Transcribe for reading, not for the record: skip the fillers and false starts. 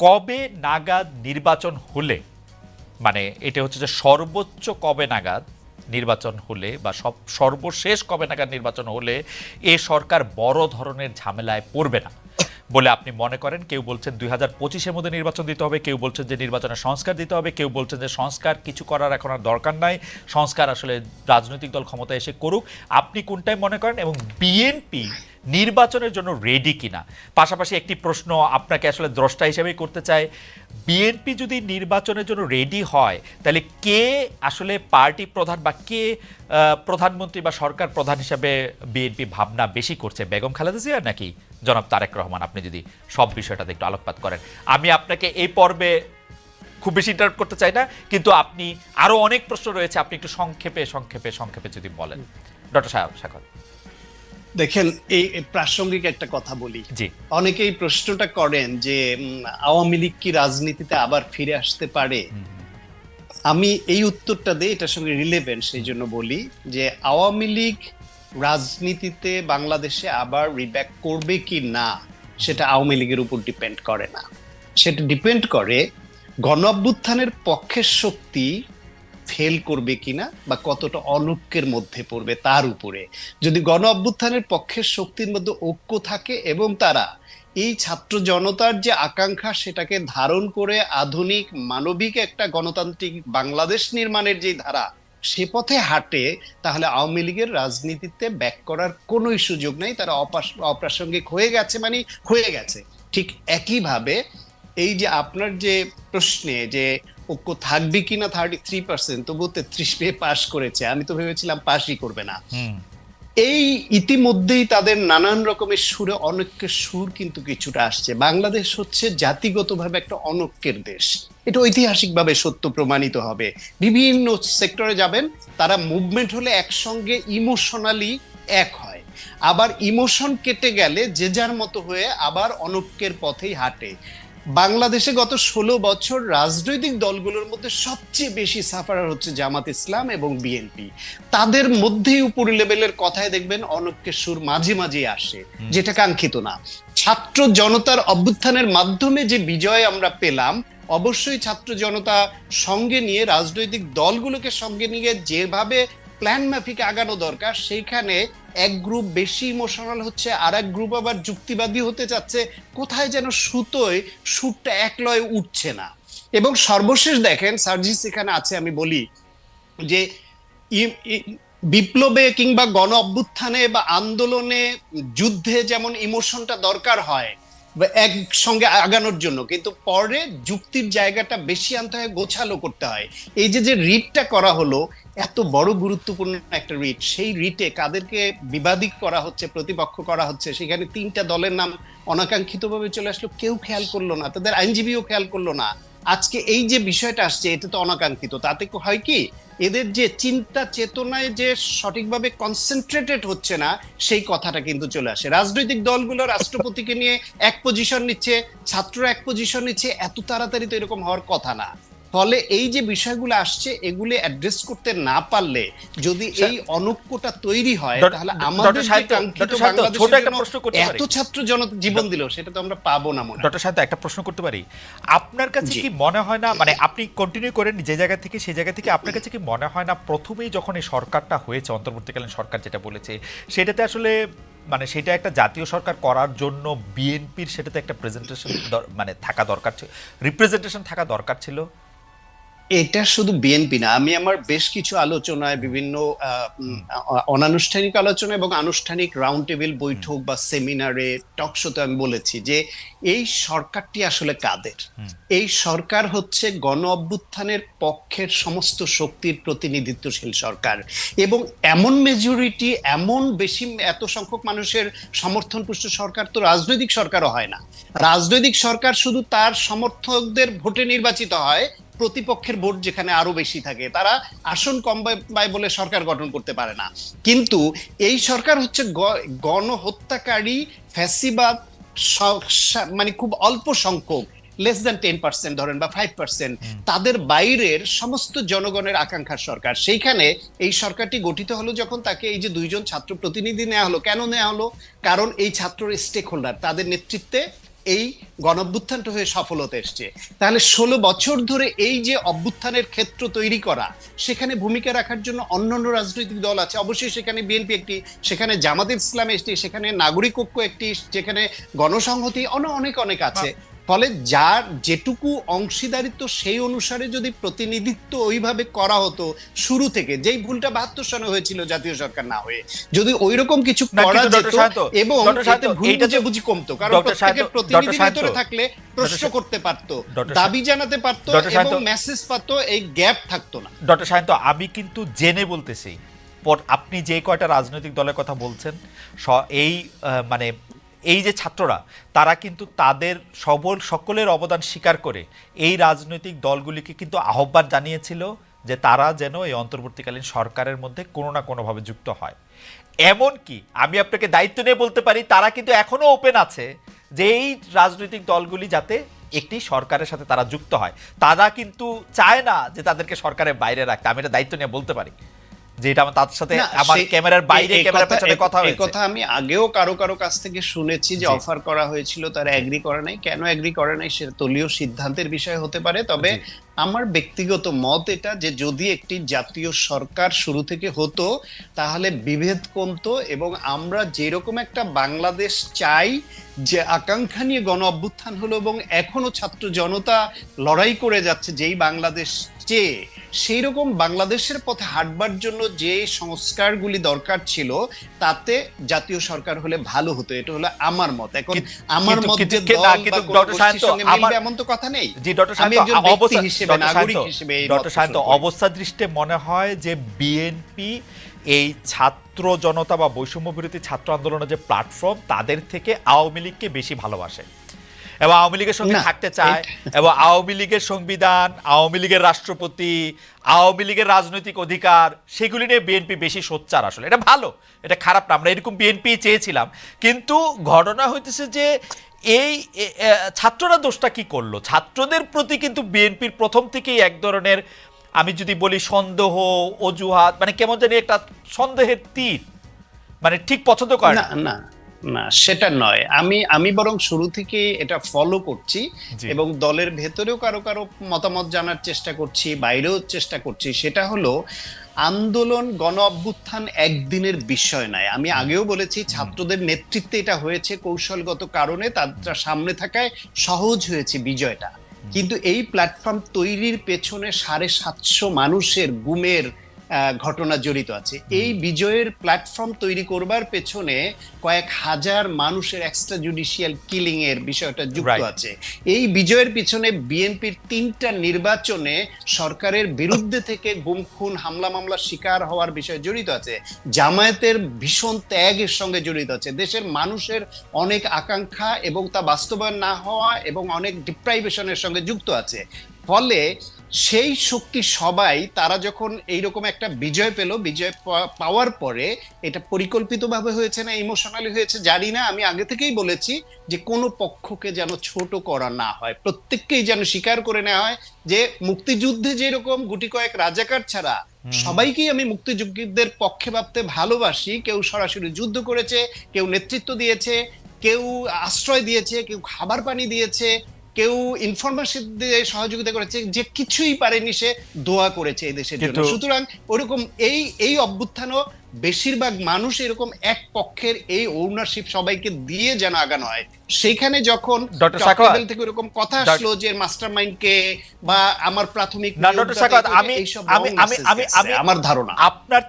কবে নাগাদ নির্বাচন হলে, মানে এটা হচ্ছে যে সর্বোচ্চ কবে নাগাদ নির্বাচন হলে বা সর্বশেষ কবে নাগাদ নির্বাচন হলে এ সরকার বড় ধরনের ঝামেলায় পড়বে না বলে আপনি মনে করেন? কেউ বলছেন 2025-এর মধ্যে নির্বাচন দিতে হবে, কেউ বলছেন যে নির্বাচনের সংস্কার দিতে হবে, কেউ বলছেন যে সংস্কার কিছু করার এখন আর দরকার নাই, সংস্কার আসলে রাজনৈতিক দল ক্ষমতায় এসে করুক। আপনি কোনটাই মনে করেন? এবং বিএনপি নির্বাচনের জন্য রেডি কিনা? পাশাপাশি একটি প্রশ্ন আপনাকে আসলে দ্রষ্টা হিসেবেই করতে চাই, বিএনপি যদি নির্বাচনের জন্য রেডি হয় তাহলে কে আসলে পার্টি প্রধান বা কে প্রধানমন্ত্রী বা সরকার প্রধান হিসাবে বিএনপি ভাবনা বেশি করছে, বেগম খালেদা জিয়া নাকি জনাব তারেক রহমান? আপনি যদি সব বিষয়টাতে একটু আলোকপাত করেন। আমি আপনাকে এই পর্বে খুব বেশি ইন্টারাপ্ট করতে চাই না, কিন্তু আপনি আরো অনেক প্রশ্ন রয়েছে, আপনি একটু সংক্ষেপে সংক্ষেপে সংক্ষেপে যদি বলেন। ডক্টর সাগর। দেখেন, এই প্রাসঙ্গিক একটা কথা বলি। জি। অনেকেই প্রশ্নটা করেন যে আওয়ামী লীগ কি রাজনীতিতে আবার ফিরে আসতে পারে? আমি এই উত্তরটা দিই, এটার সঙ্গে রিলেভেন্ট, সেই জন্য বলি যে আওয়ামী লীগ রাজনীতিতে বাংলাদেশে আবার রিব্যাক করবে কি না সেটা আওয়ামী লীগের উপর ডিপেন্ড করে না। সেটা ডিপেন্ড করে গণ অভ্যুত্থানের পক্ষের শক্তি ফেল করবে কিনা বা কতটা অনৈক্যের মধ্যে পড়বে তার উপরে। যদি গণ অভ্যুত্থানের পক্ষের শক্তির মধ্যে ঐক্য থাকে এবং তারা এই ছাত্র জনতার যে আকাঙ্ক্ষা সেটাকে ধারণ করে আধুনিক মানবিক একটা গণতান্ত্রিক বাংলাদেশ নির্মাণের যে ধারা সে পথে হাঁটে, তাহলে আওয়ামী লীগের রাজনীতিতে ব্যাক করার কোনো সুযোগ নেই। তারা অপ্রাসঙ্গিক হয়ে গেছে, মানে হয়ে গেছে। ঠিক একইভাবে এই যে আপনার যে প্রশ্নে যে ঐক্য থাকবে কিনা 33%, তবু 33 পেয়ে পাশ করেছে, আমি তো ভেবেছিলাম পাশই করবে না। এই ইতিমধ্যেই তাদের নানান রকমের সুরে অনৈক্যের সুর কিন্তু কিছুটা আসছে। বাংলাদেশ হচ্ছে জাতিগতভাবে একটা অনৈক্যের দেশ, এটা ঐতিহাসিকভাবে সত্য প্রমাণিত হবে। বিভিন্ন সেক্টরে যাবেন, তারা মুভমেন্ট হলে একসঙ্গে ইমোশনালি এক হয়, আবার ইমোশন কেটে গেলে যে যার মতো হয়ে আবার অনৈক্যের পথেই হাঁটে। বাংলাদেশে গত 16 বছর রাজনৈতিক দলগুলোর মধ্যে সবচেয়ে বেশি সাফারার হচ্ছে জামাত ইসলাম এবং বিএনপি। তাদের মধ্যেই উপর লেভেলের কথায় দেখবেন অনৈক্যের সুর মাঝে মাঝে আসে, যেটা কাঙ্ক্ষিত না। ছাত্র জনতার অভ্যুত্থানের মাধ্যমে যে বিজয় আমরা পেলাম, অবশ্যই ছাত্র জনতা সঙ্গে নিয়ে রাজনৈতিক দলগুলোকে সঙ্গে নিয়ে যেভাবে প্ল্যান মাফিক আগানো দরকার, সেইখানে এক গ্রুপ বেশি ইমোশনাল হচ্ছে, আর এক গ্রুপ আবার যুক্তিবাদী হতে চাচ্ছে। কোথায় যেন সুতোয় সুরটা এক লয়ে উঠছে না। এবং সর্বশেষ দেখেন, সার্জিস এখানে আছে, আমি বলি যে বিপ্লবে কিংবা গণ অভ্যুত্থানে বা আন্দোলনে যুদ্ধে যেমন ইমোশনটা দরকার হয় একসঙ্গে আগানোর জন্য, কিন্তু পরে যুক্তির জায়গাটা বেশি আনতে হয়, গোছালো করতে হয়। এই যে রিটটা করা হলো, এত বড় গুরুত্বপূর্ণ একটা রিট, সেই রিটে কাদেরকে বিবাদী করা হচ্ছে, প্রতিপক্ষ করা হচ্ছে, সেখানে 3টা দলের নাম অনাকাঙ্ক্ষিতভাবে চলে আসলো, কেউ খেয়াল করলো না, তাদের আইনজীবীও খেয়াল করলো না। আজকে এই যে বিষয়টা আসছে, এটা তো অনাকাঙ্ক্ষিত। তাতে হয় কি, এদের যে চিন্তা চেতনায় যে সঠিকভাবে কনসেন্ট্রেটেড হচ্ছে না, সেই কথাটা কিন্তু চলে আসে। রাজনৈতিক দলগুলো রাষ্ট্রপতিকে নিয়ে এক পজিশন নিচ্ছে, ছাত্ররা এক পজিশন নিচ্ছে, এত তাড়াতাড়ি তো এরকম হওয়ার কথা না। ফলে এই যে বিষয়গুলো আসছে, এগুলি অ্যাড্রেস করতে না পারলে যদি এই অনৈক্যটা তৈরি হয়, তাহলে আমাদের যে কাঙ্ক্ষিত বাংলাদেশের জন্য এত ছাত্র জনতা জীবন দিল, সেটা তো আমরা পাবো না। মনে ডক্টর সাহেব, একটা প্রশ্ন করতে পারি? আপনার কাছে কি মনে হয় না, মানে আপনি কন্টিনিউ করেন যে জায়গা থেকে, সেই জায়গা থেকে, আপনার কাছে কি মনে হয় না প্রথমেই যখন এই সরকারটা হয়েছে, অন্তর্বর্তীকালীন সরকার যেটা বলেছে, সেটাতে আসলে মানে সেটা একটা জাতীয় সরকার করার জন্য বিএনপির সেটাতে একটা প্রেজেন্টেশন মানে থাকা দরকার ছিল, রিপ্রেজেন্টেশন থাকা দরকার ছিল? এটা শুধু বিএনপি না, আমি আমার বেশ কিছু আলোচনায়, বিভিন্ন অনানুষ্ঠানিক আলোচনা এবং আনুষ্ঠানিক রাউন্ড টেবিল বৈঠক বা সেমিনারে, টক শোতে আমি বলেছি যে এই সরকারটি আসলে কাদের। এই সরকার হচ্ছে গণ অভ্যুত্থানের পক্ষের সমস্ত শক্তির প্রতিনিধিত্বশীল সরকার, এবং এমন মেজরিটি, এমন বেশি, এত সংখ্যক মানুষের সমর্থন পুষ্ট সরকার তো রাজনৈতিক সরকারও হয় না। রাজনৈতিক সরকার শুধু তার সমর্থকদের ভোটে নির্বাচিত হয়, প্রতিপক্ষের ভোট যেখানে আরো বেশি থাকে, তারা আসন কম পায় বলে সরকার গঠন করতে পারে না। কিন্তু এই সরকার হচ্ছে গণহত্যাকারী ফ্যাসিবাদ, মানে খুব অল্প সংখ্যক, লেস দ্যান 10% ধরেন বা 5%, তাদের বাইরের সমস্ত জনগণের আকাঙ্ক্ষার সরকার। সেইখানে এই সরকারটি গঠিত হলো যখন তাকে এই যে 2জন ছাত্র প্রতিনিধি নেওয়া হলো। কেন নেওয়া হলো? কারণ এই ছাত্র স্টেক হোল্ডার, তাদের নেতৃত্বে এই গণঅভ্যুত্থানটা হয়ে সফলতা এসছে। তাহলে 16 বছর ধরে এই যে অভ্যুত্থানের ক্ষেত্র তৈরি করা, সেখানে ভূমিকা রাখার জন্য অন্যান্য রাজনৈতিক দল আছে, অবশ্যই সেখানে বিএনপি একটি, সেখানে জামাত ইসলাম একটি, সেখানে নাগরিক ঐক্য একটি, যেখানে গণসংহতি অনেক অনেক আছে। ফলে যার যেটুকু অংশীদারিত্ব সেই অনুসারে যদি প্রতিনিধিত্ব ওইভাবে করা হতো শুরু থেকে, যেই ভুলটা 72 সনে হয়েছিল জাতীয় সরকার না হয়ে, যদি ওইরকম কিছু করা যেত এবং এতে ভুল বুঝি কমতো, কারণ প্রত্যেকের প্রতিনিধি ভেতরে থাকলে প্রশ্ন করতে পারতো, দাবি জানাতে পারতো এবং মেসেজ পাতো, এই গ্যাপ থাকতো না। ডক্টর সায়ন্ত, আমি কিন্তু জেনে বলতেছি, আপনি যে কয়টা রাজনৈতিক দলের কথা বলছেন, এই মানে এই যে ছাত্ররা, তারা কিন্তু তাদের সকলের অবদান স্বীকার করে এই রাজনৈতিক দলগুলিকে কিন্তু আহ্বান জানিয়েছিল যে তারা যেন এই অন্তর্বর্তীকালীন সরকারের মধ্যে কোনো না কোনোভাবে যুক্ত হয়। এমনকি আমি আপনাকে দায়িত্ব নিয়ে বলতে পারি, তারা কিন্তু এখনো ওপেন আছে যে এই রাজনৈতিক দলগুলি যাতে একটি সরকারের সাথে তারা যুক্ত হয়। তারা কিন্তু চায় না যে তাদেরকে সরকারের বাইরে রাখতে। আমি এটা দায়িত্ব নিয়ে বলতে পারি যে এটা আমার তার সাথে আমার ক্যামেরার বাইরে, ক্যামেরার পেছনে কথা হয়েছে। এই কথা আমি আগেও কারো কাছ থেকে শুনেছি যে অফার করা হয়েছিল, তারা এগ্রি করে নাই। কেন এগ্রি করে নাই সেটা দলীয় সিদ্ধান্তের বিষয় হতে পারে। তবে আমার ব্যক্তিগত মত এটা, যে যদি একটি জাতীয় সরকার শুরু থেকে হতো তাহলে বিভেদ কমতো এবং আমরা যেরকম একটা বাংলাদেশ চাই, যে আকাঙ্ক্ষা নিয়ে গণ অভ্যুত্থান হলো এবং এখনো ছাত্র জনতা লড়াই করে যাচ্ছে যেই বাংলাদেশ চেয়ে, সেই রকম বাংলাদেশের পথে হাঁটবার জন্য যে সংস্কারগুলি দরকার ছিল, তাতে জাতীয় সরকার হলে ভালো হতো। এটা হলো আমার মত। এখন আমার মত যে এমন তো কথা নেই। জি ডক্টর সায়ন্ত, অবস্থা দৃষ্টে মনে হয় যে বিএনপি এই ছাত্র জনতা বা বৈষম্য বিরোধী ছাত্র আন্দোলনের যে প্ল্যাটফর্ম, তাদের থেকে আওয়ামী লীগকে বেশি ভালোবাসে এবং আওয়ামী লীগের সঙ্গে থাকতে চায়, এবং আওয়ামী লীগের সংবিধান, আওয়ামী লীগের রাষ্ট্রপতি, আওয়ামী লীগের রাজনৈতিক অধিকার, সেগুলি নিয়ে বিএনপি বেশি সোচ্চার। আসলে এটা ভালো, এটা খারাপ না, আমরা এরকম বিএনপি চেয়েছিলাম। কিন্তু ঘটনা হইতেছে যে এই ছাত্ররা দোষটা কি করলো? ছাত্রদের প্রতি কিন্তু বিএনপির প্রথম থেকেই এক ধরনের, আমি যদি বলি সন্দেহ, অজুহাত, মানে কেমন জানি একটা সন্দেহের তীর, মানে ঠিক পছন্দ করে না। না না, সেটা নয়। আমি বরং শুরু থেকে এটা ফলো করছি এবং দলের ভেতরেও কারো মতামত জানার চেষ্টা করছি, বাইরেও চেষ্টা করছি। সেটা হলো, আন্দোলন গণ অভ্যুত্থান একদিনের বিষয় নয়। আমি আগেও বলেছি, ছাত্রদের নেতৃত্বে এটা হয়েছে কৌশলগত কারণে, তারা সামনে থাকায় সহজ হয়েছে বিজয়টা। কিন্তু এই প্ল্যাটফর্ম তৈরির পেছনে 750 মানুষের গুমের ঘটনা জড়িত আছে। এই বিজয়ের প্ল্যাটফর্ম তৈরি করবার পেছনে কয়েক হাজার মানুষের এক্সট্রা জুডিশিয়াল কিলিং এর বিষয়টা যুক্ত আছে। এই বিজয়ের পিছনে বিএনপির 3টা নির্বাচনে সরকারের বিরুদ্ধে থেকে গুম খুন, হামলা মামলার শিকার হওয়ার বিষয় জড়িত আছে। জামায়াতের ভীষণ ত্যাগের সঙ্গে জড়িত আছে। দেশের মানুষের অনেক আকাঙ্ক্ষা এবং তা বাস্তবায়ন না হওয়া এবং অনেক ডিপ্রাইভেশনের সঙ্গে যুক্ত আছে। ফলে সেই শক্তি সবাই, তারা যখন এইরকম একটা বিজয় পেল, বিজয় পাওয়ার পরে এটা পরিকল্পিতভাবে হয়েছে না ইমোশনালি হয়েছে জানি না, আমি আগে থেকেই বলেছি যে কোনো পক্ষকে যেন ছোট করা না হয়, প্রত্যেককেই যেন স্বীকার করে নেওয়া হয় যে মুক্তিযুদ্ধে যেরকম গুটি কয়েক রাজাকার ছাড়া সবাইকেই আমি মুক্তিযুদ্ধের পক্ষে ভাবতে ভালোবাসি। কেউ সরাসরি যুদ্ধ করেছে, কেউ নেতৃত্ব দিয়েছে, কেউ আশ্রয় দিয়েছে, কেউ খাবার পানি দিয়েছে, কেউ ইনফরমেশন দিয়ে সহযোগিতা করেছে, যে কিছুই পারেনি সে দোয়া করেছে এই দেশের জন্য। সুতরাং ওরকম এই অভ্যুত্থানও বেশিরভাগ মানুষ এরকম এক পক্ষের এই ওনারশিপ সবাইকে দিয়ে যেন আগানো হয়। সেইখানে যখন থেকে এরকম কথা আসলো যে মাস্টারমাইন্ড কে বা আমার প্রাথমিক, আমার ধারণা আপনার